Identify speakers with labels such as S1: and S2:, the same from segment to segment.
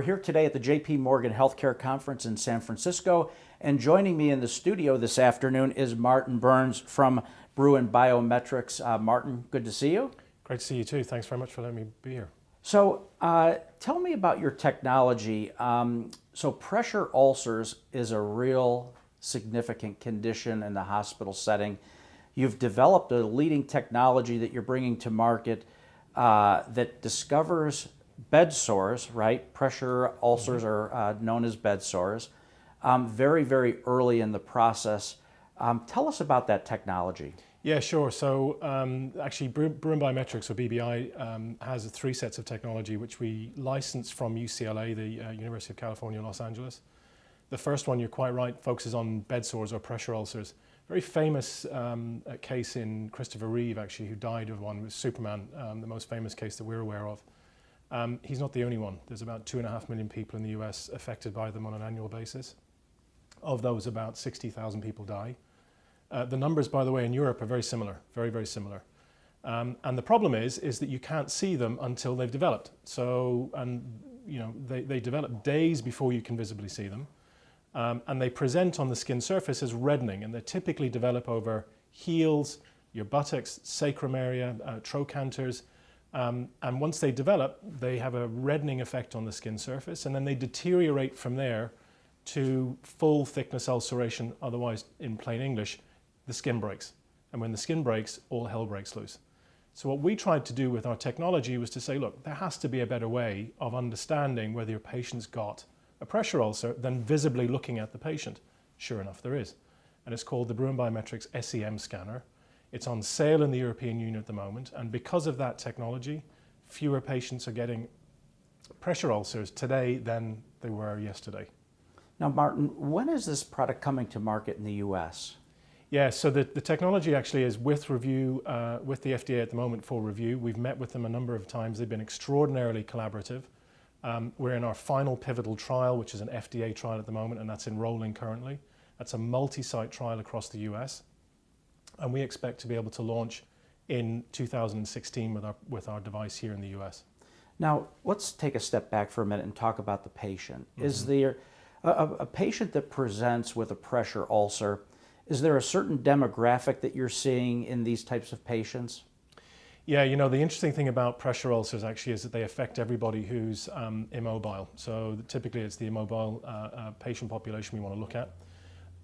S1: We're here today at the J.P. Morgan Healthcare Conference in San Francisco, and joining me in the studio this afternoon is Martin Burns from Bruin Biometrics. Martin, good to see you.
S2: Great to see you too. Thanks very much for letting me be here.
S1: So tell me about your technology. So pressure ulcers is a real significant condition in the hospital setting. You've developed a leading technology that you're bringing to market that discovers bed sores, right? Pressure ulcers are known as bed sores, very, very early in the process. Tell us about that technology.
S2: Yeah, sure. So actually Bruin Biometrics, or BBI, has three sets of technology which we licensed from UCLA, the University of California, Los Angeles. The first one, you're quite right, focuses on bed sores or pressure ulcers. Very famous case in Christopher Reeve, actually, who died of one with Superman, the most famous case that we're aware of. He's not the only one. There's about 2.5 million people in the US affected by them on an annual basis. Of those, about 60,000 people die. The numbers, by the way, in Europe are very similar, very, very similar. And the problem is that you can't see them until they've developed. So, and you know, they develop days before you can visibly see them. And they present on the skin surface as reddening, and they typically develop over heels, your buttocks, sacrum area, trochanters. And once they develop, they have a reddening effect on the skin surface, and then they deteriorate from there to full thickness ulceration. Otherwise, in plain English, the skin breaks. And when the skin breaks, all hell breaks loose. So what we tried to do with our technology was to say, look, there has to be a better way of understanding whether your patient's got a pressure ulcer than visibly looking at the patient. Sure enough, there is. And it's called the Bruin Biometrics SEM scanner. It's on sale in the European Union at the moment, and because of that technology, fewer patients are getting pressure ulcers today than they were yesterday.
S1: Now, Martin, when is this product coming to market in the US?
S2: Yeah, so the technology actually is with review, with the FDA at the moment for review. We've met with them a number of times. They've been extraordinarily collaborative. We're in our final pivotal trial, which is an FDA trial at the moment, and that's enrolling currently. That's a multi-site trial across the US. And we expect to be able to launch in 2016 with our device here in the US.
S1: Now, let's take a step back for a minute and talk about the patient. Is there a patient that presents with a pressure ulcer, is there a certain demographic that you're seeing in these types of patients?
S2: Yeah, you know, the interesting thing about pressure ulcers actually is that they affect everybody who's immobile. So typically it's the immobile patient population we want to look at.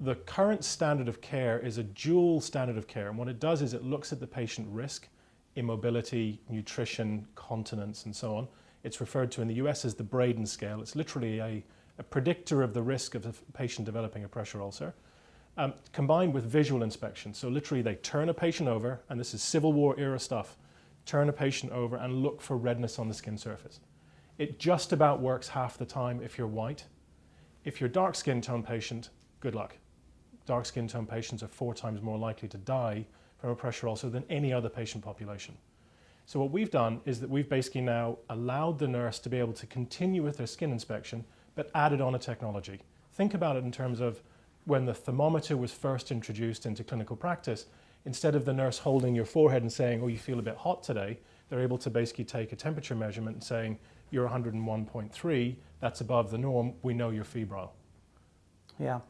S2: The current standard of care is a dual standard of care, and what it does is it looks at the patient risk, immobility, nutrition, continence, and so on. It's referred to in the US as the Braden scale. It's literally a predictor of the risk of a patient developing a pressure ulcer, combined with visual inspection. So literally they turn a patient over, and this is Civil War era stuff, turn a patient over and look for redness on the skin surface. It just about works half the time if you're white. If you're dark skin tone patient, good luck. Dark skin tone patients are 4 times more likely to die from a pressure ulcer than any other patient population. So what we've done is that we've basically now allowed the nurse to be able to continue with their skin inspection, but added on a technology. Think about it in terms of when the thermometer was first introduced into clinical practice. Instead of the nurse holding your forehead and saying, oh, you feel a bit hot today, they're able to basically take a temperature measurement and saying, you're 101.3, that's above the norm, we know you're febrile.
S1: Yeah.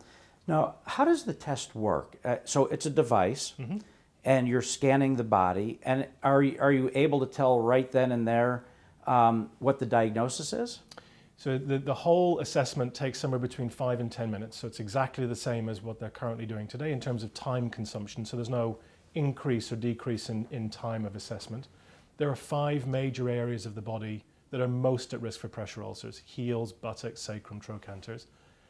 S1: Now, how does the test work? So it's a device, and you're scanning the body, and are you able to tell right then and there what the diagnosis is?
S2: So the whole assessment takes somewhere between 5 and 10 minutes, so it's exactly the same as what they're currently doing today in terms of time consumption, so there's no increase or decrease in time of assessment. There are 5 major areas of the body that are most at risk for pressure ulcers: heels, buttocks, sacrum, trochanters.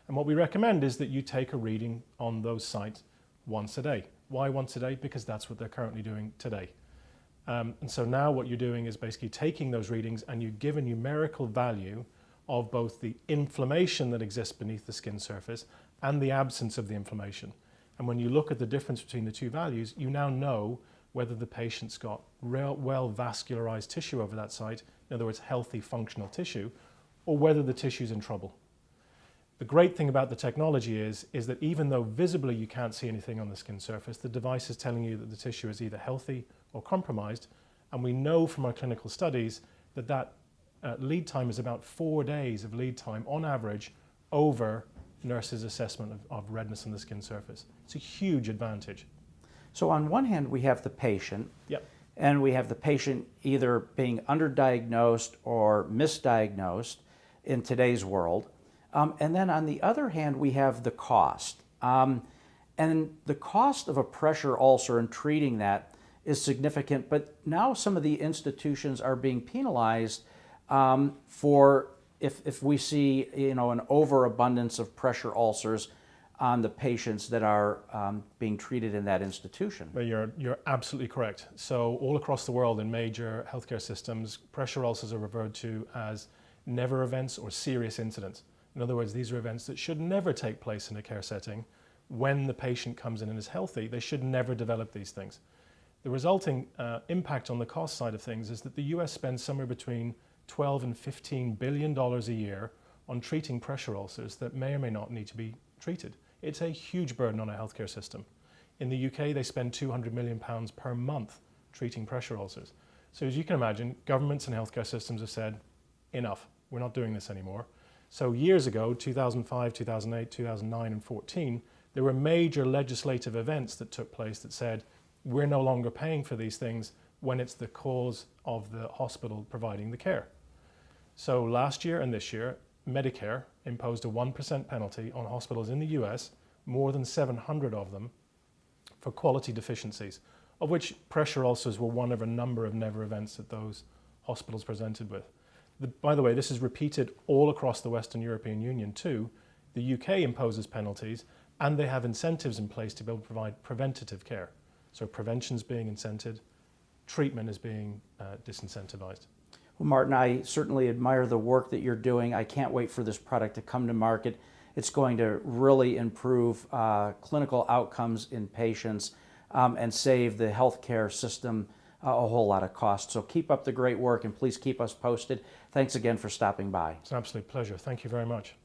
S2: And what we recommend is that you take a reading on those sites once a day. Why once a day? Because that's what they're currently doing today. And so now what you're doing is basically taking those readings and you give a numerical value of both the inflammation that exists beneath the skin surface and the absence of the inflammation. And when you look at the difference between the two values, you now know whether the patient's got well vascularized tissue over that site, in other words, healthy functional tissue, or whether the tissue's in trouble. The great thing about the technology is that even though visibly you can't see anything on the skin surface, the device is telling you that the tissue is either healthy or compromised, and we know from our clinical studies that that lead time is about 4 days of lead time on average over nurses' assessment of redness on the skin surface. It's a huge advantage.
S1: So on one hand, we have the patient,
S2: Yep.
S1: and we have the patient either being underdiagnosed or misdiagnosed in today's world. And then on the other hand, we have the cost. And the cost of a pressure ulcer and treating that is significant, but now some of the institutions are being penalized for if we see an overabundance of pressure ulcers on the patients that are being treated in that institution.
S2: But you're absolutely correct. So all across the world in major healthcare systems, pressure ulcers are referred to as never events or serious incidents. In other words, these are events that should never take place in a care setting. When the patient comes in and is healthy, they should never develop these things. The resulting impact on the cost side of things is that the US spends somewhere between 12 and $15 billion a year on treating pressure ulcers that may or may not need to be treated. It's a huge burden on our healthcare system. In the UK, they spend £200 million per month treating pressure ulcers. So as you can imagine, governments and healthcare systems have said, enough, we're not doing this anymore. So years ago, 2005, 2008, 2009, and 14, there were major legislative events that took place that said, we're no longer paying for these things when it's the cause of the hospital providing the care. So last year and this year, Medicare imposed a 1% penalty on hospitals in the US, more than 700 of them, for quality deficiencies, of which pressure ulcers were one of a number of never events that those hospitals presented with. By the way, this is repeated all across the Western European Union too. The UK imposes penalties, and they have incentives in place to be able to provide preventative care. So prevention is being incented, treatment is being disincentivized.
S1: Well, Martin, I certainly admire the work that you're doing. I can't wait for this product to come to market. It's going to really improve clinical outcomes in patients and save the healthcare system a whole lot of cost. So keep up the great work and please keep us posted. Thanks again for stopping by.
S2: It's an absolute pleasure. Thank you very much.